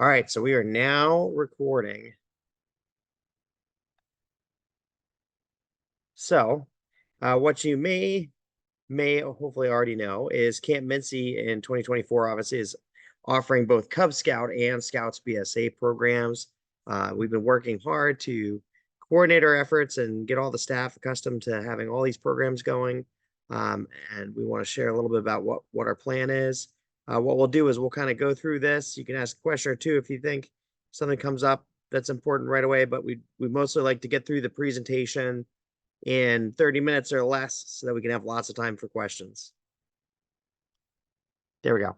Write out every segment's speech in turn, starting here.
All right, so we are now recording. So, what you may hopefully already know is Camp Minsi in 2024 obviously is offering both Cub Scout and Scouts BSA programs. We've been working hard to coordinate our efforts and get all the staff accustomed to having all these programs going. And we want to share a little bit about what our plan is. What we'll do is we'll kind of go through this. You can ask a question or two if you think something comes up that's important right away, but we mostly like to get through the presentation in 30 minutes or less so that we can have lots of time for questions. There we go.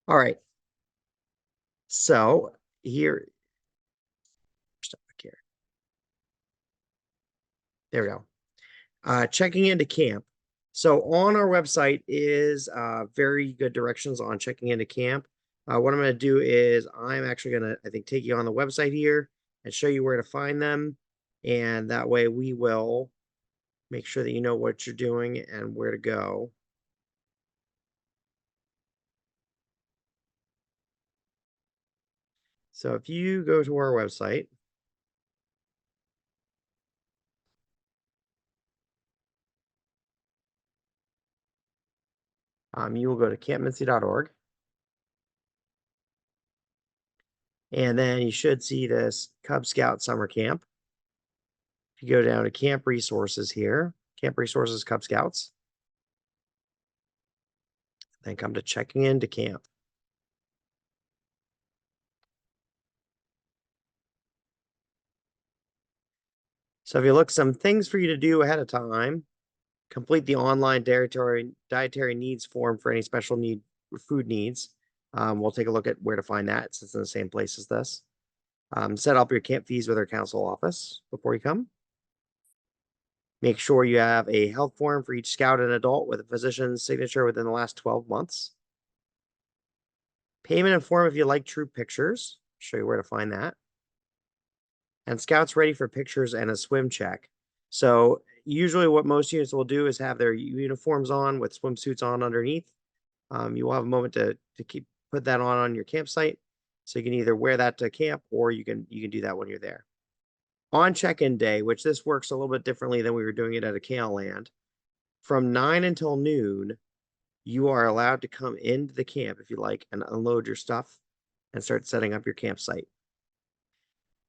All right. So here, there we go. Checking into camp. So on our website is very good directions on checking into camp. What I'm going to do is I'm actually going to, I think, take you on the website here and show you where to find them. And that way we will make sure that you know what you're doing and where to go. So if you go to our website, you will go to campminsi.org. And then you should see this Cub Scout Summer Camp. If you go down to Camp Resources here, Camp Resources Cub Scouts, then come to checking into camp. So if you look, some things for you to do ahead of time: complete the online dietary needs form for any special food needs. We'll take a look at where to find that since it's in the same place as this. Set up your camp fees with our council office before you come. Make sure you have a health form for each scout and adult with a physician's signature within the last 12 months. Payment and form if you like troop pictures. Show you where to find that. And scouts ready for pictures and a swim check. So usually what most units will do is have their uniforms on with swimsuits on underneath. You will have a moment to put that on your campsite. So you can either wear that to camp or you can do that when you're there. On check-in day, which this works a little bit differently than we were doing it at a KLand, from 9 until noon, you are allowed to come into the camp if you like and unload your stuff and start setting up your campsite. It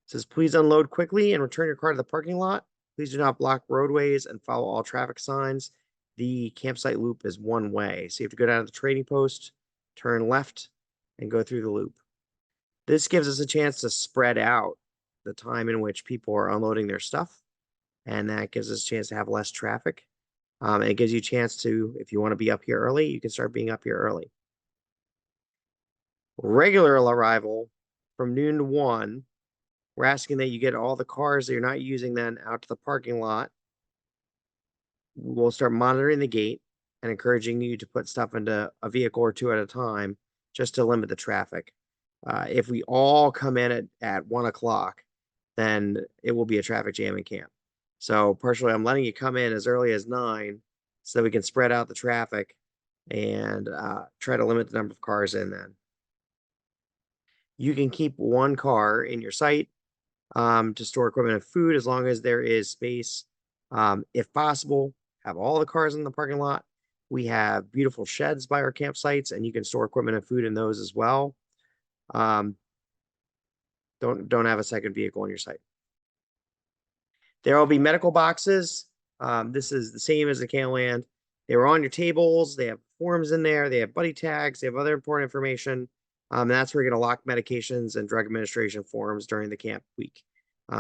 says, please unload quickly and return your car to the parking lot. Please do not block roadways and follow all traffic signs. The campsite loop is one way. So you have to go down to the trading post, turn left, and go through the loop. This gives us a chance to spread out the time in which people are unloading their stuff. And that gives us a chance to have less traffic. And it gives you a chance to, if you want to be up here early, you can start being up here early. Regular arrival from noon to 1. We're asking that you get all the cars that you're not using then out to the parking lot. We'll start monitoring the gate and encouraging you to put stuff into a vehicle or two at a time just to limit the traffic. If we all come in at 1 o'clock, then it will be a traffic jam in camp. So partially, I'm letting you come in as early as 9 so that we can spread out the traffic and try to limit the number of cars in then. You can keep 1 car in your site to store equipment and food as long as there is space. If possible, have all the cars in the parking lot. We have beautiful sheds by our campsites, and you can store equipment and food in those as well. Don't have a second vehicle on your site. There will be medical boxes. This is the same as the KLand. They were on your tables. They have forms in there. They have buddy tags. They have other important information. And that's where you're going to lock medications and drug administration forms during the camp week.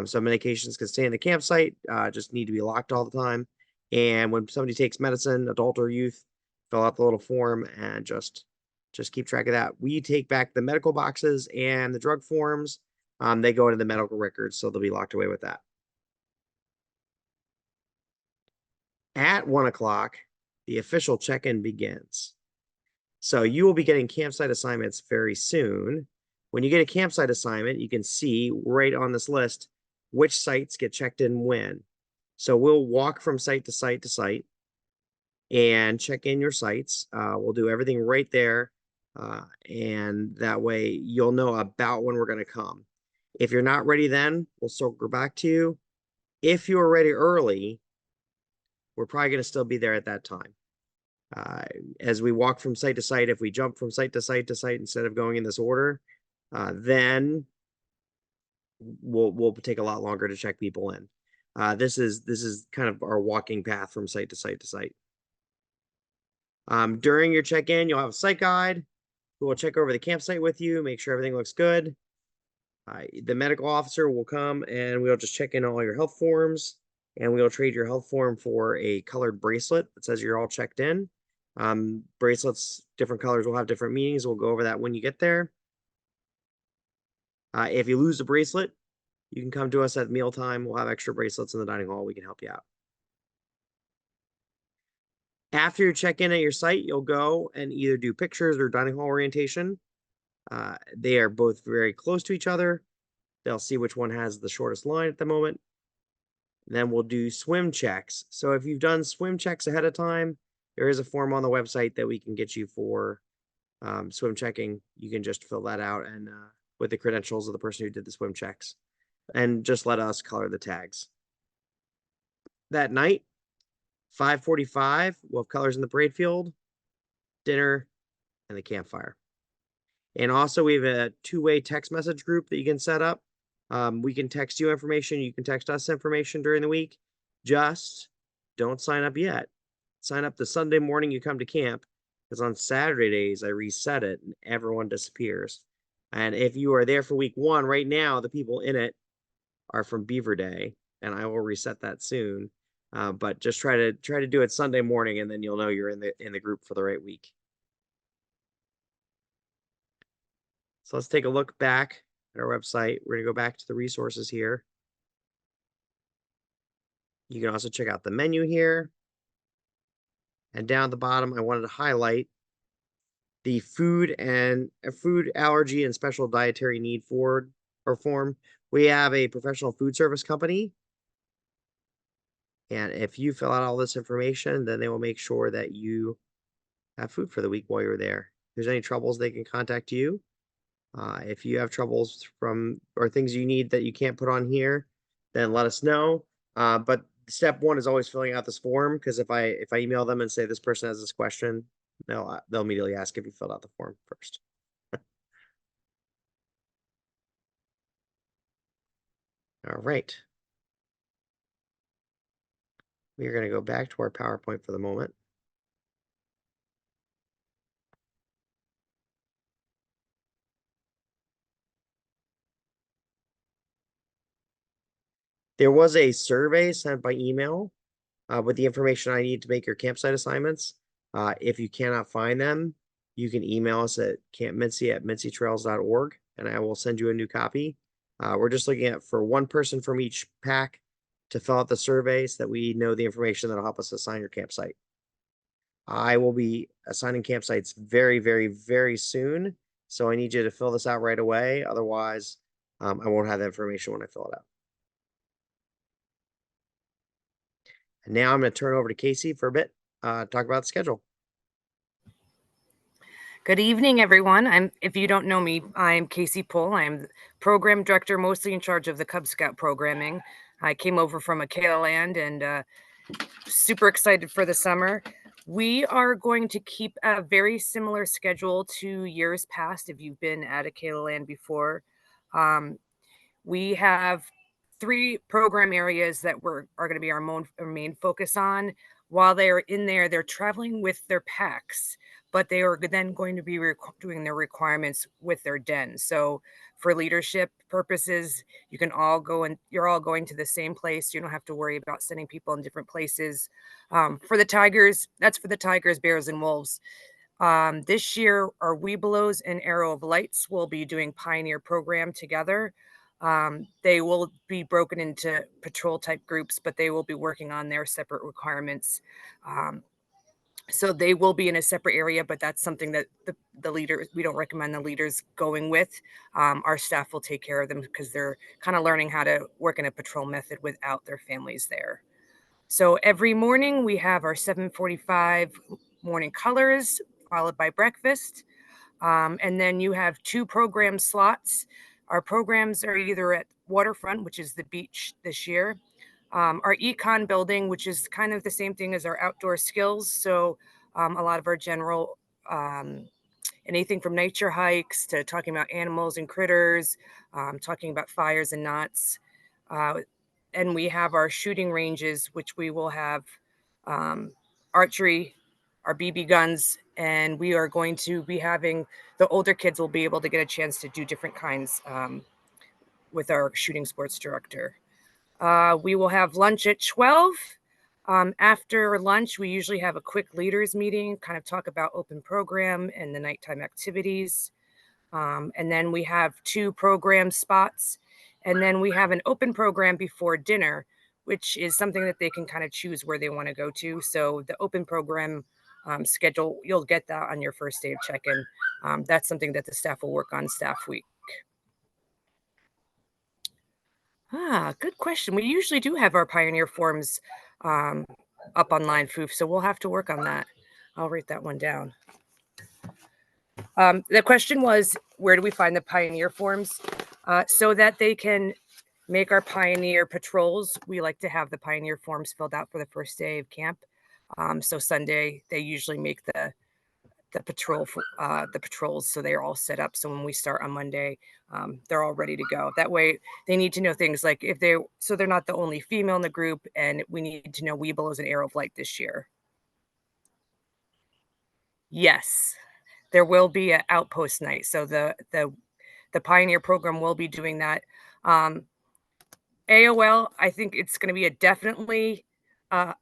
So medications can stay in the campsite, just need to be locked all the time. And when somebody takes medicine, adult or youth, fill out the little form and just keep track of that. We take back the medical boxes and the drug forms. They go into the medical records, so they'll be locked away with that. At 1 o'clock, the official check-in begins. So you will be getting campsite assignments very soon. When you get a campsite assignment, you can see right on this list which sites get checked in when. So we'll walk from site to site to site and check in your sites. We'll do everything right there. And that way you'll know about when we're going to come. If you're not ready then, we'll circle back to you. If you are ready early, we're probably going to still be there at that time. As we walk from site to site, if we jump from site to site to site instead of going in this order, then we'll take a lot longer to check people in. This is kind of our walking path from site to site to site. During your check-in, you'll have a site guide who will check over the campsite with you, make sure everything looks good. The medical officer will come and we'll just check in on all your health forms, and we'll trade your health form for a colored bracelet that says you're all checked in. Bracelets, different colors will have different meanings. We'll go over that when you get there. If you lose a bracelet, you can come to us at mealtime. We'll have extra bracelets in the dining hall. We can help you out. After you check in at your site, you'll go and either do pictures or dining hall orientation. They are both very close to each other. They'll see which one has the shortest line at the moment. And then we'll do swim checks. So if you've done swim checks ahead of time, there is a form on the website that we can get you for swim checking. You can just fill that out and with the credentials of the person who did the swim checks, and just let us color the tags. That night, 5:45, we'll have colors in the parade field, dinner, and the campfire. And also we have a two-way text message group that you can set up. We can text you information. You can text us information during the week. Just don't sign up yet. Sign up the Sunday morning you come to camp, because on Saturdays I reset it and everyone disappears. And if you are there for week 1, right now the people in it are from Beaver Day, and I will reset that soon. But just try to do it Sunday morning, and then you'll know you're in the group for the right week. So let's take a look back at our website. We're going to go back to the resources here. You can also check out the menu here. And down at the bottom, I wanted to highlight the food allergy and special dietary need form. We have a professional food service company. And if you fill out all this information, then they will make sure that you have food for the week while you're there. If there's any troubles, they can contact you. If you have troubles or things you need that you can't put on here, then let us know. But step 1 is always filling out this form, because if I email them and say this person has this question, they'll immediately ask if you filled out the form first. All right. We're going to go back to our PowerPoint for the moment. There was a survey sent by email with the information I need to make your campsite assignments. If you cannot find them, you can email us at campminsi@minsitrails.org, and I will send you a new copy. We're just looking at for one person from each pack to fill out the survey so that we know the information that'll help us assign your campsite. I will be assigning campsites very, very, very soon, so I need you to fill this out right away. Otherwise, I won't have the information when I fill it out. And now I'm going to turn over to Casey for a bit, talk about the schedule. Good evening, everyone. If you don't know me, I'm Casey Pohl. I'm program director, mostly in charge of the Cub Scout programming. I came over from Akela Land and super excited for the summer. We are going to keep a very similar schedule to years past. If you've been at Akela Land before, we have 3 program areas that are going to be our main focus on. While they are in there, they're traveling with their packs, but they are then going to be doing their requirements with their den. So for leadership purposes, you can all go and you're all going to the same place. You don't have to worry about sending people in different places. For the tigers, that's for the tigers, bears, and wolves. This year, our Webelos and Arrow of Lights will be doing Pioneer program together. They will be broken into patrol type groups, but they will be working on their separate requirements. So they will be in a separate area, but that's something that the leaders, we don't recommend the leaders going with. Our staff will take care of them because they're kind of learning how to work in a patrol method without their families there. So every morning we have our 7:45 morning colors, followed by breakfast. And then you have 2 program slots. Our programs are either at Waterfront, which is the beach this year, our econ building, which is kind of the same thing as our outdoor skills. So a lot of our general, anything from nature hikes to talking about animals and critters, talking about fires and knots. Uh, and we have our shooting ranges, which we will have archery, our BB guns, and we are going to be having the older kids will be able to get a chance to do different kinds with our shooting sports director. We will have lunch at 12. After lunch, we usually have a quick leaders meeting, kind of talk about open program and the nighttime activities. And then we have 2 program spots. And then we have an open program before dinner, which is something that they can kind of choose where they want to go to. So the open program schedule, you'll get that on your first day of check-in. That's something that the staff will work on staff week. Good question. We usually do have our Pioneer forms up online, Foof, so we'll have to work on that. I'll write that one down. The question was, where do we find the Pioneer forms? So that they can make our Pioneer patrols. We like to have the Pioneer forms filled out for the first day of camp. So Sunday, they usually make the patrols, so they're all set up. So when we start on Monday, they're all ready to go. That way, they need to know things like so they're not the only female in the group, and we need to know Weeble is an Arrow of Light this year. Yes, there will be an outpost night. So the Pioneer program will be doing that. AOL, I think it's going to be a definitely a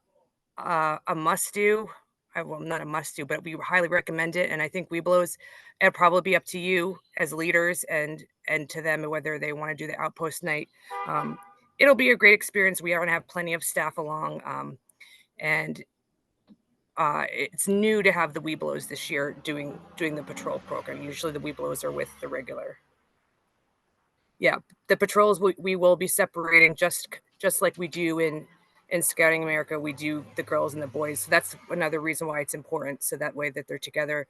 must do. Well, not a must do, but we highly recommend it. And I think Weeblos, it'll probably be up to you as leaders and to them whether they want to do the outpost night. It'll be a great experience. We are going to have plenty of staff along, and it's new to have the Weeblos this year doing the patrol program. Usually the Weeblos are with the regular. Yeah, the patrols we will be separating just like we do in Scouting America. We do the girls and the boys. So that's another reason why it's important. So that way that they're together,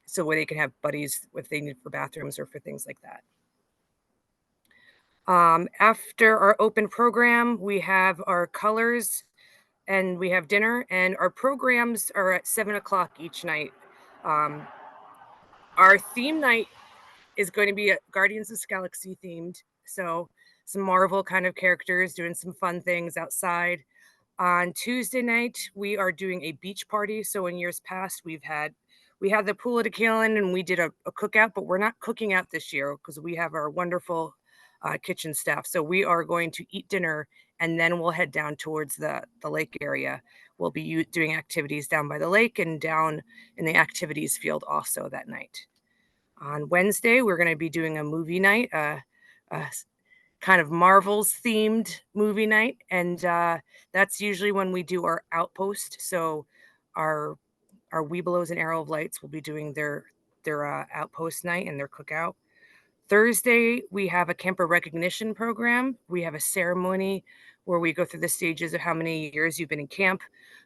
so where they can have buddies if they need for bathrooms or for things like that. After our open program, we have our colors and we have dinner, and our programs are at 7:00 each night. Our theme night is going to be a Guardians of the Galaxy themed. So some Marvel kind of characters doing some fun things outside. On Tuesday night, we are doing a beach party. So in years past, we had the pool at a Kaelin and we did a cookout, but we're not cooking out this year because we have our wonderful kitchen staff. So we are going to eat dinner and then we'll head down towards the lake area. We'll be doing activities down by the lake and down in the activities field also that night. On Wednesday, we're going to be doing a movie night, kind of Marvels themed movie night. And that's usually when we do our outpost. So our Weebelows and Arrow of Lights will be doing their outpost night and their cookout. Thursday, we have a camper recognition program. We have a ceremony where we go through the stages of how many years you've been in camp.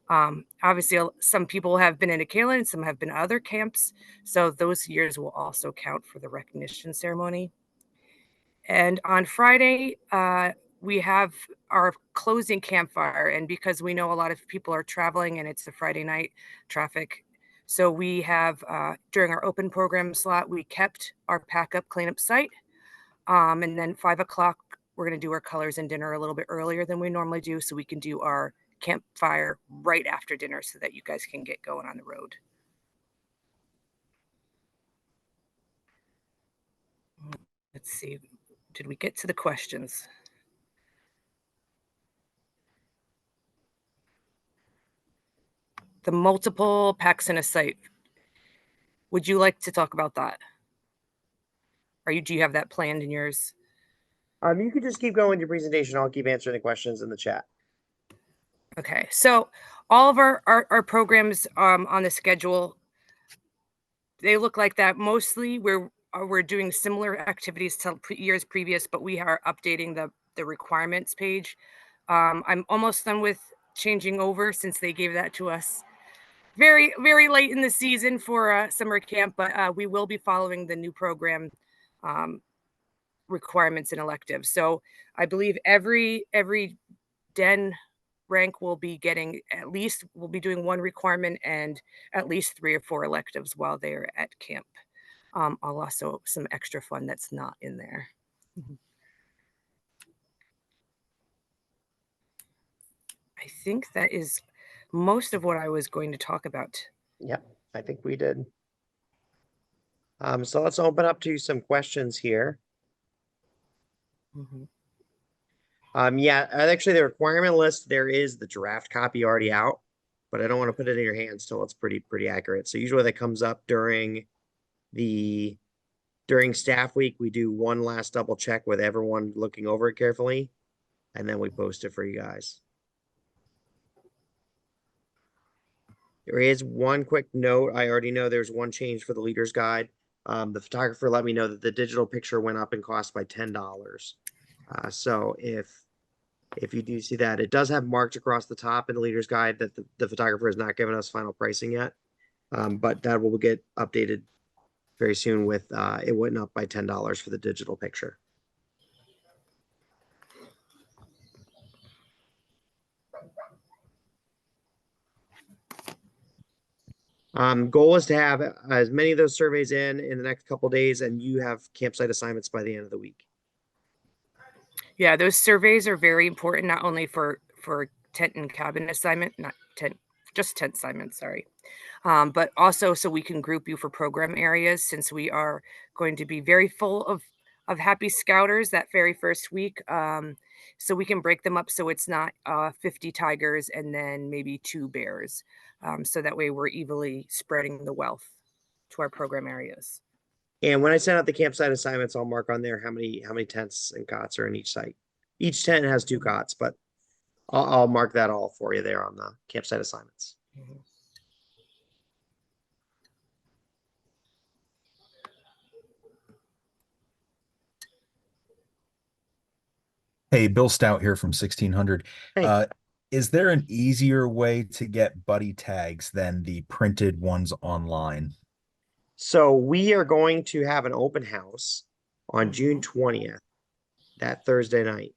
Obviously, some people have been in a Kaelin, some have been other camps. So those years will also count for the recognition ceremony. And on Friday, we have our closing campfire. And because we know a lot of people are traveling and it's a Friday night traffic, so we have, during our open program slot, we kept our pack up cleanup site. And then 5:00, we're going to do our colors and dinner a little bit earlier than we normally do. So we can do our campfire right after dinner so that you guys can get going on the road. Let's see. Did we get to the questions? The multiple packs in a site. Would you like to talk about that? Do you have that planned in yours? You could just keep going with your presentation. I'll keep answering the questions in the chat. Okay, so all of our programs on the schedule, they look like that. Mostly we're doing similar activities to years previous, but we are updating the requirements page. I'm almost done with changing over since they gave that to us very, very late in the season for summer camp, but we will be following the new program requirements and electives. So I believe every den rank will be getting at least, we'll be doing one requirement and at least 3 or 4 electives while they're at camp. I'll also some extra fun that's not in there. I think that is most of what I was going to talk about. Yep, I think we did. So let's open up to some questions here. Yeah, actually the requirement list, there is the draft copy already out, but I don't want to put it in your hands till it's pretty accurate. So usually that comes up during staff week. We do one last double check with everyone looking over it carefully, and then we post it for you guys. There is one quick note. I already know there's one change for the leader's guide. The photographer let me know that the digital picture went up in cost by $10. So if you do see that, it does have marked across the top in the leader's guide that the photographer has not given us final pricing yet. But that will get updated very soon with it went up by $10 for the digital picture. Goal is to have as many of those surveys in the next couple days, and you have campsite assignments by the end of the week. Yeah, those surveys are very important, not only for tent and cabin assignment, not tent, just tent assignments, sorry. But also so we can group you for program areas, since we are going to be very full of happy scouters that very first week. So we can break them up so it's not 50 tigers and then maybe 2 bears. So that way we're evenly spreading the wealth to our program areas. And when I send out the campsite assignments, I'll mark on there how many tents and cots are in each site. Each tent has 2 cots, but I'll mark that all for you there on the campsite assignments. Hey, Bill Stout here from 1600. Hey. Is there an easier way to get buddy tags than the printed ones online? So we are going to have an open house on June 20th, that Thursday night.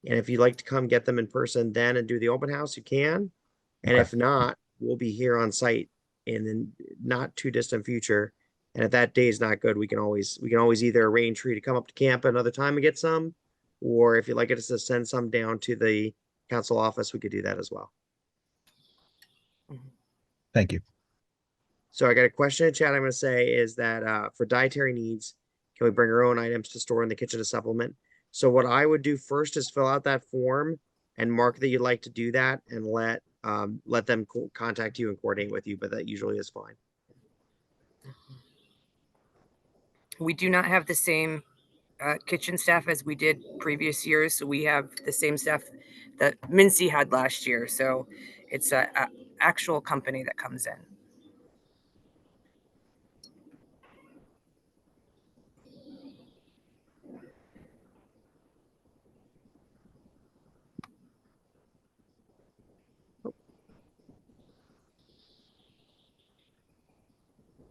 And if you'd like to come get them in person then and do the open house, you can. And Okay. if not, we'll be here on site in the not too distant future. And if that day is not good, we can always either arrange for you to come up to camp another time and get some, or if you'd like us to send some down to the council office, we could do that as well. Thank you. So I got a question in chat. I'm going to say is that for dietary needs, can we bring our own items to store in the kitchen to supplement? So what I would do first is fill out that form and mark that you'd like to do that, and let them contact you and coordinate with you. But that usually is fine. We do not have the same kitchen staff as we did previous years, so we have the same staff that Minsi had last year. So it's a actual company that comes in.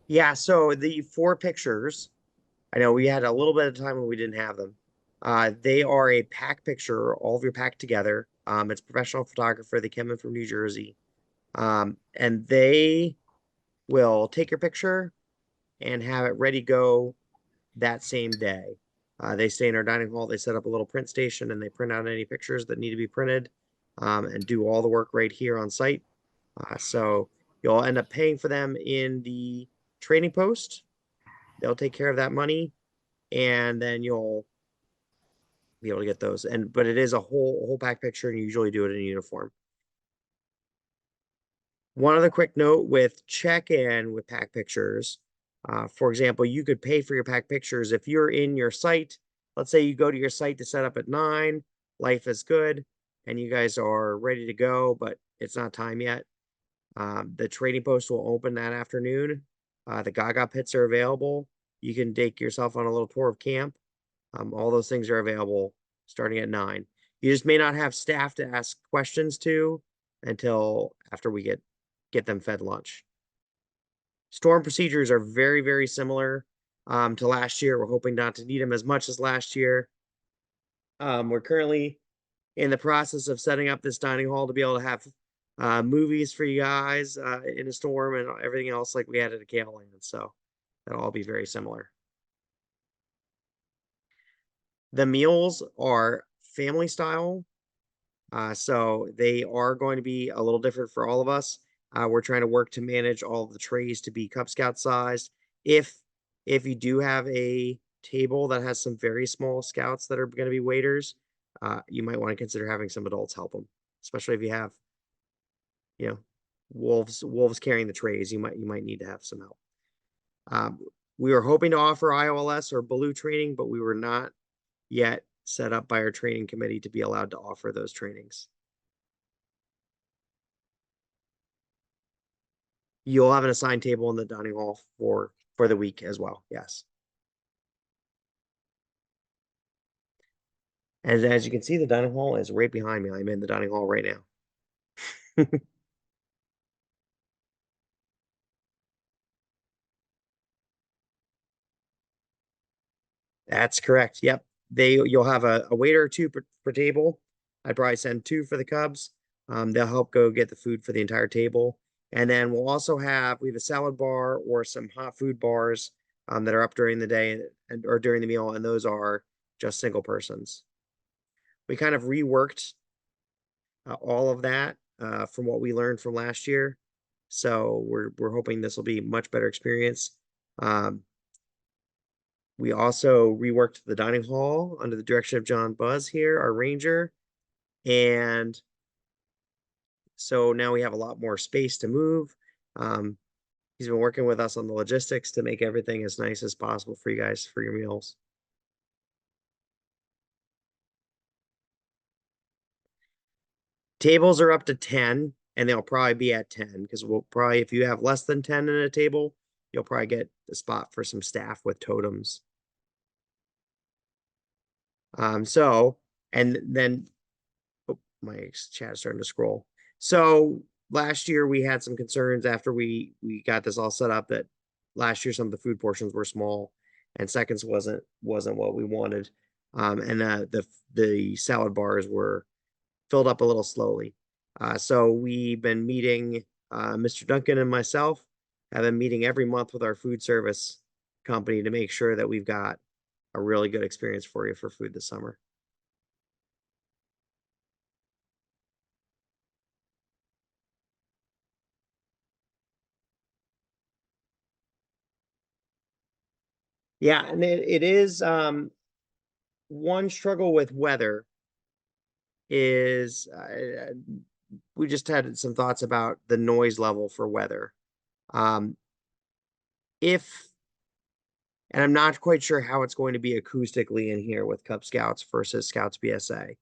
Yeah, so the 4 pictures, I know we had a little bit of time when we didn't have them. They are a pack picture, all of your packed together. It's a professional photographer. They came in from New Jersey. And they will take your picture and have it ready to go that same day. They stay in our dining hall. They set up a little print station and they print out any pictures that need to be printed, and do all the work right here on site. So you'll end up paying for them in the trading post. They'll take care of that money, and then you'll be able to get those. But it is a whole pack picture, and you usually do it in uniform. One other quick note with check-in with pack pictures. For example, you could pay for your pack pictures if you're in your site. Let's say you go to your site to set up at 9, life is good, and you guys are ready to go, but it's not time yet. The trading post will open that afternoon. The Gaga pits are available. You can take yourself on a little tour of camp. All those things are available starting at 9. You just may not have staff to ask questions to until after we get them fed lunch. Storm procedures are very, very similar to last year. We're hoping not to need them as much as last year. We're currently in the process of setting up this dining hall to be able to have movies for you guys in a storm and everything else like we had at a Kale Land. So that'll all be very similar. The meals are family style. So they are going to be a little different for all of us. We're trying to work to manage all of the trays to be Cub Scout sized. If you do have a table that has some very small scouts that are going to be waiters, you might want to consider having some adults help them, especially if you have, you know, wolves carrying the trays. You might need to have some help. We were hoping to offer IOLS or Baloo training, but we were not yet set up by our training committee to be allowed to offer those trainings. You'll have an assigned table in the dining hall for the week as well. Yes. And as you can see, the dining hall is right behind me. I'm in the dining hall right now. That's correct. Yep. You'll have a waiter or two per table. I'd probably send two for the Cubs. They'll help go get the food for the entire table. And then we have a salad bar or some hot food bars that are up during the day or during the meal, and those are just single persons. We kind of reworked all of that from what we learned from last year. So we're hoping this will be a much better experience. We also reworked the dining hall under the direction of John Buzz here, our ranger. And so now we have a lot more space to move. He's been working with us on the logistics to make everything as nice as possible for you guys for your meals. Tables are up to 10, and they'll probably be at 10 because we'll probably, if you have less than 10 in a table, you'll probably get a spot for some staff with totems. And then my chat is starting to scroll. So last year we had some concerns after we got this all set up that last year some of the food portions were small and seconds wasn't what we wanted. And the salad bars were filled up a little slowly. So we've been meeting, Mr. Duncan and myself have been meeting every month with our food service company to make sure that we've got a really good experience for you for food this summer. Yeah, and it is one struggle with weather is we just had some thoughts about the noise level for weather. If and I'm not quite sure how it's going to be acoustically in here with Cub Scouts versus Scouts BSA.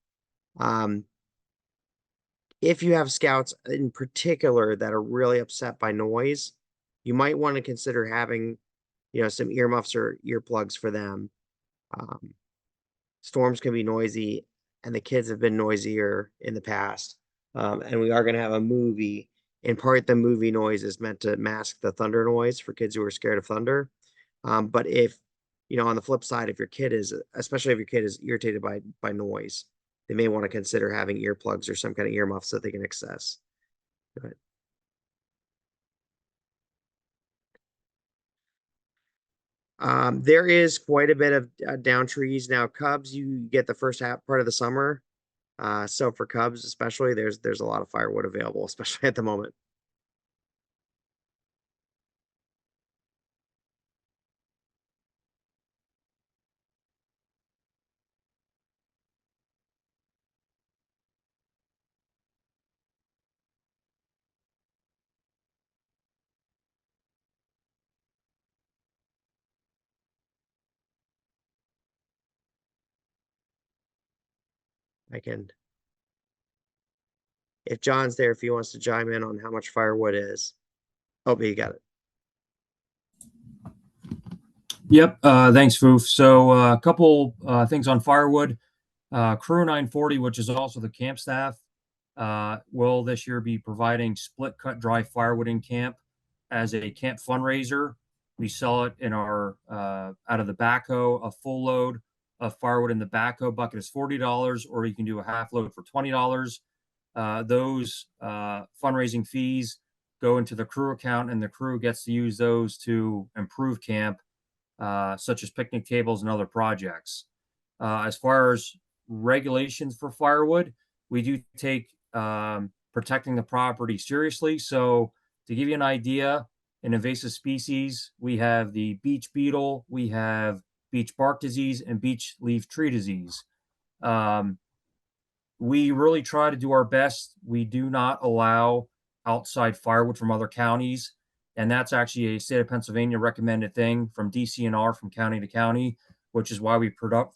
If you have scouts in particular that are really upset by noise, you might want to consider having, some earmuffs or earplugs for them. Storms can be noisy, and the kids have been noisier in the past. And we are going to have a movie. In part, the movie noise is meant to mask the thunder noise for kids who are scared of thunder. But if, on the flip side, especially if your kid is irritated by noise, they may want to consider having earplugs or some kind of earmuffs that they can access. But there is quite a bit of down trees now. Cubs, you get the first half part of the summer. So for Cubs, especially, there's a lot of firewood available, especially at the moment. If John's there, if he wants to chime in on how much firewood is. Oh, but you got it. Yep. Thanks, Foof. So a couple things on firewood. Crew 940, which is also the camp staff, will this year be providing split cut dry firewood in camp. as a camp fundraiser. We sell it in our out of the backhoe. A full load of firewood in the backhoe bucket is $40, or you can do a half load for $20. Those fundraising fees go into the crew account, and the crew gets to use those to improve camp, such as picnic tables and other projects. As far as regulations for firewood, we do take protecting the property seriously. So to give you an idea, in invasive species, we have the beech beetle, we have beech bark disease, and beech leaf tree disease. We really try to do our best. We do not allow outside firewood from other counties, and that's actually a state of Pennsylvania recommended thing from DCNR, from county to county, which is why we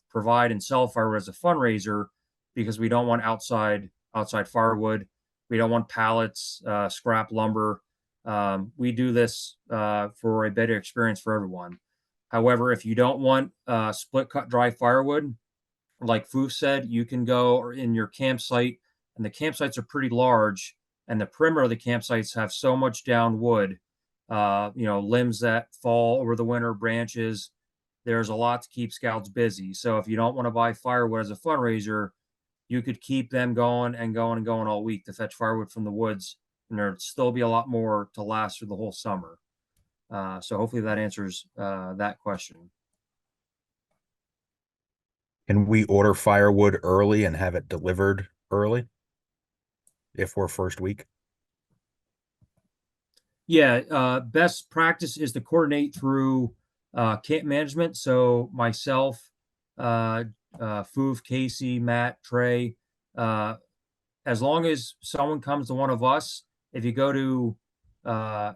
provide and sell firewood as a fundraiser, because we don't want outside firewood. We don't want pallets, scrap lumber. We do this for a better experience for everyone. However, if you don't want split cut dry firewood, like Foof said, you can go in your campsite, and the campsites are pretty large, and the perimeter of the campsites have so much down wood, limbs that fall over the winter, branches. There's a lot to keep scouts busy. So if you don't want to buy firewood as a fundraiser, you could keep them going and going and going all week to fetch firewood from the woods, and there'd still be a lot more to last through the whole summer. So hopefully that answers that question. Can we order firewood early and have it delivered early if we're first week? Yeah, best practice is to coordinate through camp management. So myself, Foof, Casey, Matt, Trey, as long as someone comes to one of us, if you go to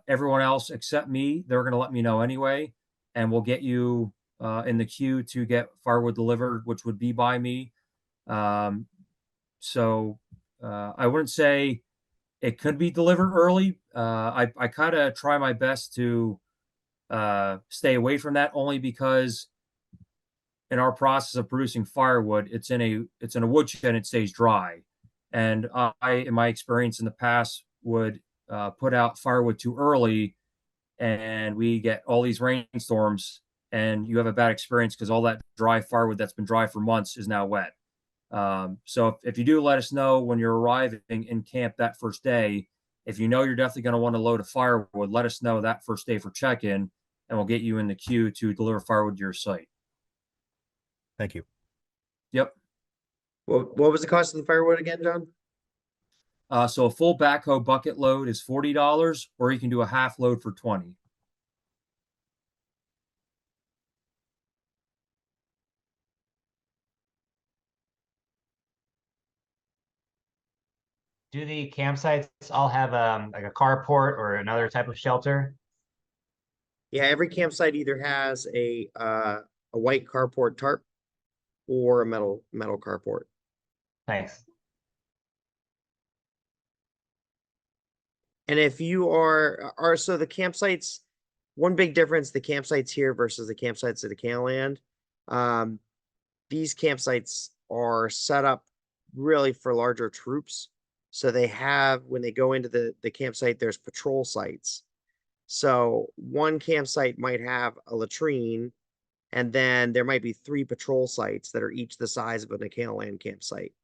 everyone else except me, they're going to let me know anyway, and we'll get you in the queue to get firewood delivered, which would be by me. So I wouldn't say it could be delivered early. I kind of try my best to stay away from that, only because in our process of producing firewood, it's in a woodshed and it stays dry. And I, in my experience in the past, would put out firewood too early, and we get all these rainstorms, and you have a bad experience because all that dry firewood that's been dry for months is now wet. So if you do let us know when you're arriving in camp that first day, if you know you're definitely going to want to load of firewood, let us know that first day for check-in, and we'll get you in the queue to deliver firewood to your site. Thank you. Yep. Well, what was the cost of the firewood again, John? So a full backhoe bucket load is $40, or you can do a half load for $20. Do the campsites all have like a carport or another type of shelter? Yeah, every campsite either has a white carport tarp or a metal carport. Thanks. And if you are so the campsites, one big difference, the campsites here versus the campsites at the Land, these campsites are set up really for larger troops. So they have, when they go into the campsite, there's patrol sites. So one campsite might have a latrine, and then there might be 3 patrol sites that are each the size of an Land campsite.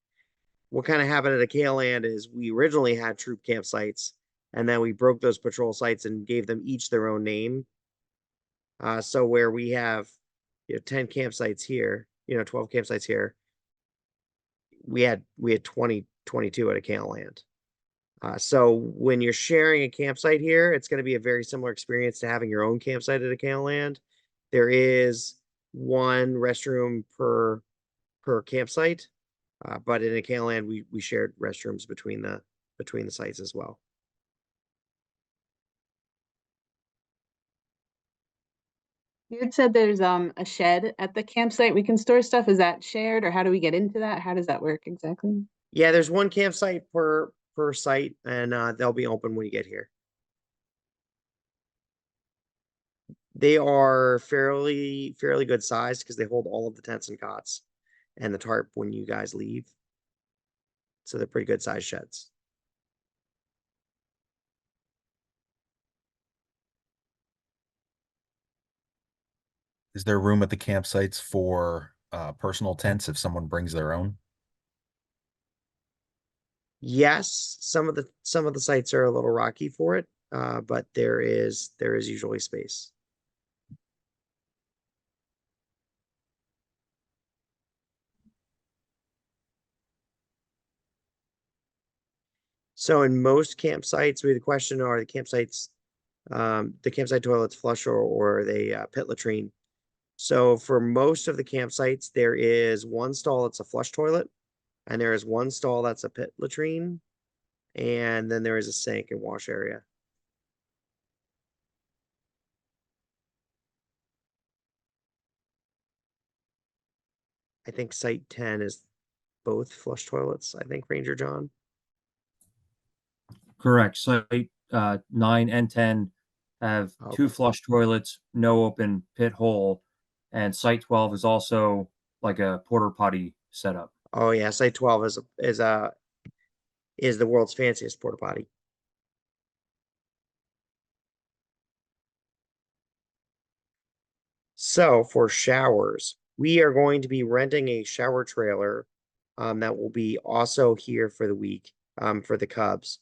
What kind of happened at Land is we originally had troop campsites, and then we broke those patrol sites and gave them each their own name. So where we have 10 campsites here, 12 campsites here, we had 22 at Land. So when you're sharing a campsite here, it's going to be a very similar experience to having your own campsite at Land. There is one restroom per campsite, but in Land we shared restrooms between the sites as well. You had said there's a shed at the campsite we can store stuff. Is that shared, or how do we get into that? How does that work exactly? Yeah, there's one campsite per site, and they'll be open when you get here. They are fairly good size because they hold all of the tents and cots and the tarp when you guys leave. So they're pretty good size sheds. Is there room at the campsites for personal tents if someone brings their own? Yes, some of the sites are a little rocky for it, but there is usually space. So in most campsites, the question are the campsite toilets flush or are they pit latrine? So for most of the campsites, there is one stall that's a flush toilet, and there is one stall that's a pit latrine, and then there is a sink and wash area. I think site 10 is both flush toilets, I think, Ranger John. Correct. Site 9 and 10 have two Okay. flush toilets, no open pit hole, and site 12 is also like a porta potty setup. Oh yeah, site 12 is the world's fanciest porta potty. So for showers, we are going to be renting a shower trailer that will be also here for the week for the Cubs.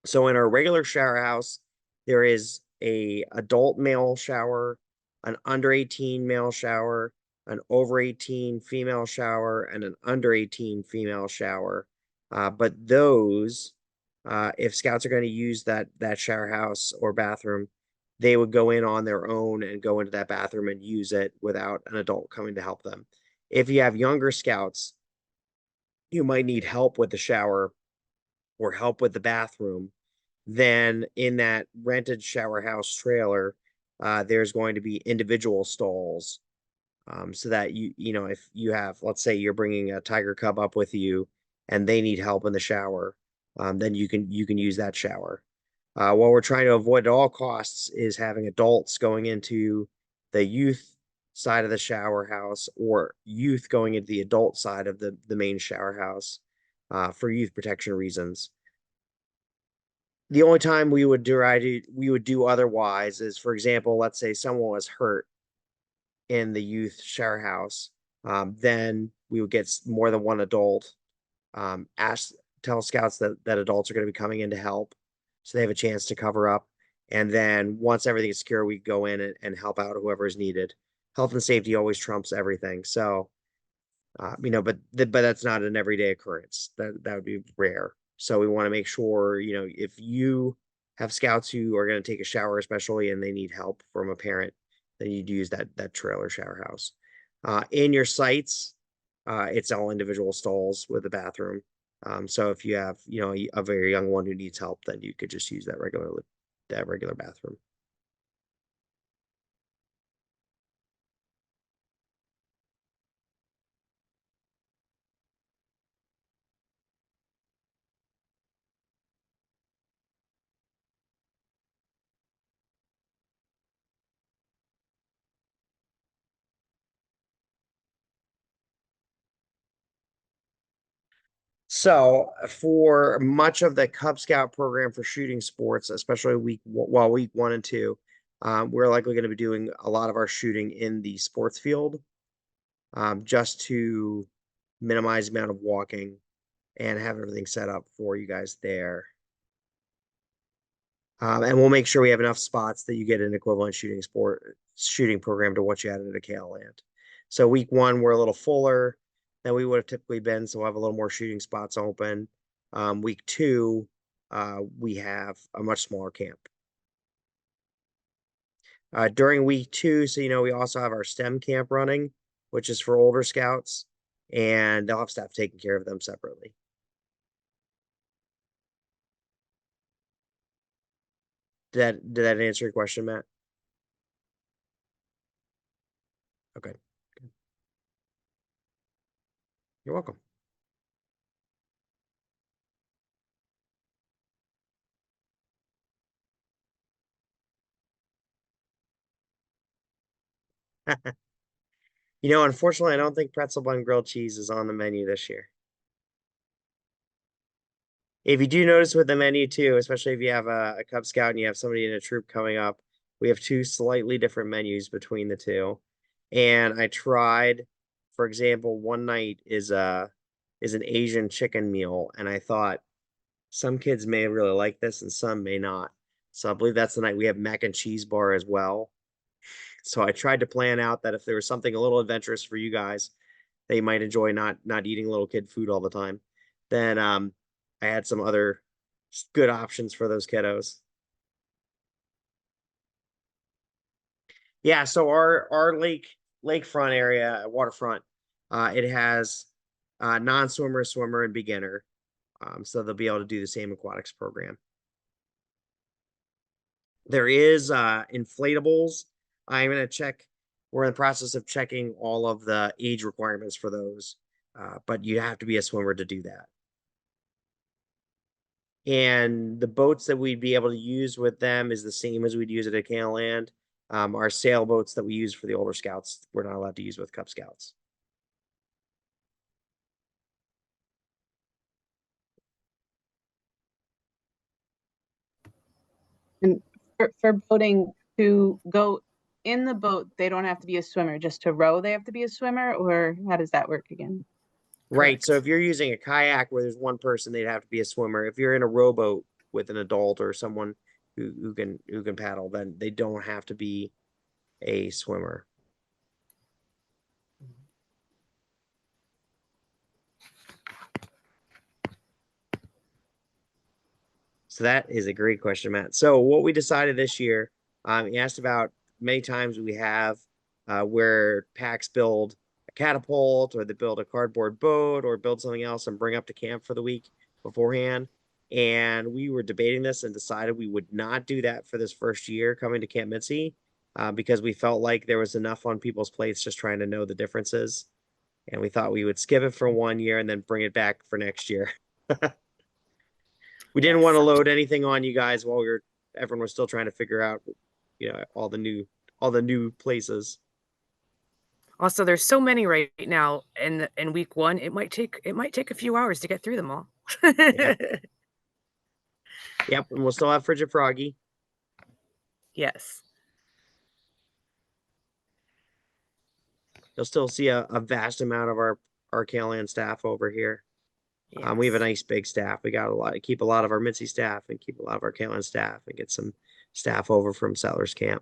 So in our regular shower house, there is a adult male shower, an under 18 male shower, an over 18 female shower, and an under 18 female shower. But those, if scouts are going to use that shower house or bathroom, they would go in on their own and go into that bathroom and use it without an adult coming to help them. If you have younger scouts, you might need help with the shower or help with the bathroom, then in that rented shower house trailer, there's going to be individual stalls. So that if you have, let's say you're bringing a tiger cub up with you and they need help in the shower, then you can use that shower. What we're trying to avoid at all costs is having adults going into the youth side of the shower house or youth going into the adult side of the main shower house for youth protection reasons. The only time we would do otherwise is, for example, let's say someone was hurt in the youth shower house. Then we would get more than one adult. Tell scouts that adults are going to be coming in to help, so they have a chance to cover up. And then once everything is secure, we go in and help out whoever is needed. Health and safety always trumps everything. So, but that's not an everyday occurrence. That would be rare. So we want to make sure, if you have scouts who are going to take a shower, especially, and they need help from a parent, then you'd use that trailer shower house. In your sites, it's all individual stalls with a bathroom. So if you have, a very young one who needs help, then you could just use that regular bathroom. So for much of the Cub Scout program for shooting sports, especially week 1 and 2, we're likely going to be doing a lot of our shooting in the sports field, just to minimize the amount of walking and have everything set up for you guys there. And we'll make sure we have enough spots that you get an equivalent shooting program to what you had at a KL land. So week 1, we're a little fuller than we would have typically been, so we'll have a little more shooting spots open. Week 2, we have a much smaller camp. During week 2, so we also have our STEM camp running, which is for older scouts, and they'll have staff taking care of them separately. Did that answer your question, Matt? Okay. Good. You're welcome. Unfortunately, I don't think pretzel bun grilled cheese is on the menu this year. If you do notice with the menu too, especially if you have a Cub Scout and you have somebody in a troop coming up, We have two slightly different menus between the two. And I tried, for example, one night is an Asian chicken meal, and I thought some kids may really like this and some may not. So I believe that's the night we have mac and cheese bar as well. So I tried to plan out that if there was something a little adventurous for you guys, they might enjoy not eating little kid food all the time, then I had some other good options for those kiddos. Yeah, so our lakefront area, waterfront, it has non-swimmer, swimmer, and beginner. So they'll be able to do the same aquatics program. There is inflatables. I'm gonna check. We're in the process of checking all of the age requirements for those, but you have to be a swimmer to do that. And the boats that we'd be able to use with them is the same as we'd use at a Land. Our sailboats that we use for the older scouts, we're not allowed to use with Cub Scouts. And for boating, to go in the boat, they don't have to be a swimmer. Just to row, they have to be a swimmer, or how does that work again? Right. So Correct. if you're using a kayak where there's one person, they'd have to be a swimmer. If you're in a rowboat with an adult or someone who can paddle, then they don't have to be a swimmer. So that is a great question, Matt. So what we decided this year, you asked about many times we have where packs build a catapult or they build a cardboard boat or build something else and bring up to camp for the week beforehand. And we were debating this and decided we would not do that for this first year coming to Camp Minsi because we felt like there was enough on people's plates just trying to know the differences. And we thought we would skip it for 1 year and then bring it back for next year. We didn't want to load anything on you guys while everyone was still trying to figure out, all the new places. Also, there's so many right now in week 1. It might take a few hours to get through them all. Yep, and we'll still have Frigid Froggy. Yes. You'll still see a vast amount of our Land staff over here. We have a Yes. nice big staff. We got keep a lot of our Minsi staff and keep a lot of our Land staff and get some staff over from Settlers Camp.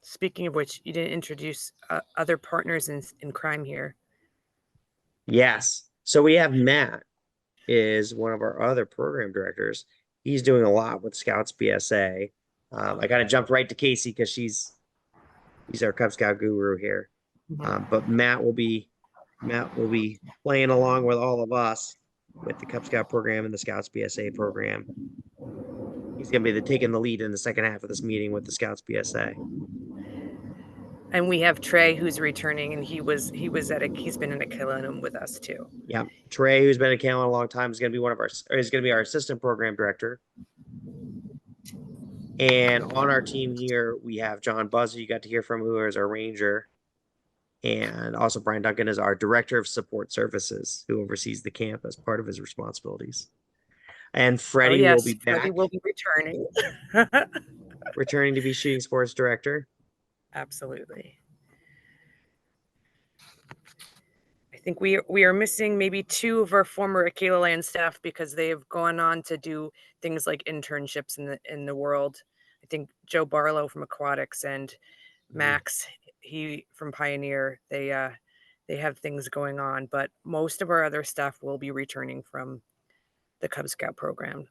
Speaking of which, you didn't introduce other partners in crime here. Yes. So we have Matt is one of our other program directors. He's doing a lot with Scouts BSA. I kind of jumped right to Casey because he's our Cub Scout guru here. But Matt will be playing along with all of us with the Cub Scout program and the Scouts BSA program. He's going to be taking the lead in the second half of this meeting with the Scouts BSA. And we have Trey, who's returning, and he's been in a Killenham with us too. Yeah, Trey, who's been at Callan a long time, is going to be our assistant program director. And on our team here, we have John Buzzer, you got to hear from, who is our ranger. And also Brian Duncan is our director of support services, who oversees the camp as part of his responsibilities. And Freddie will be back. Freddie will be returning. Returning to be shooting sports director. Absolutely. I think we are missing maybe 2 of our former Akela Land staff because they have gone on to do things like internships in the world. I think Joe Barlow from Aquatics and Max, he from Pioneer, they have things going on, but most of our other staff will be returning from the Cub Scout program.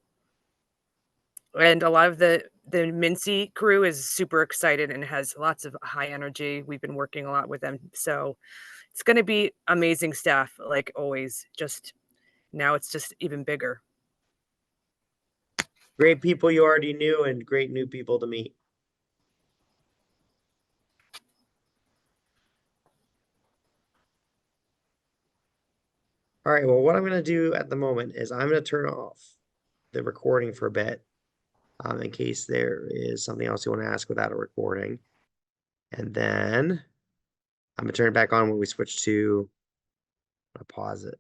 And a lot of the Minsi crew is super excited and has lots of high energy. We've been working a lot with them. So it's going to be amazing staff, like always. Just now it's just even bigger. Great people you already knew and great new people to meet. All right, well, what I'm going to do at the moment is I'm going to turn off the recording for a bit in case there is something else you want to ask without a recording. And then I'm going to turn it back on when we switch to, I'll pause it.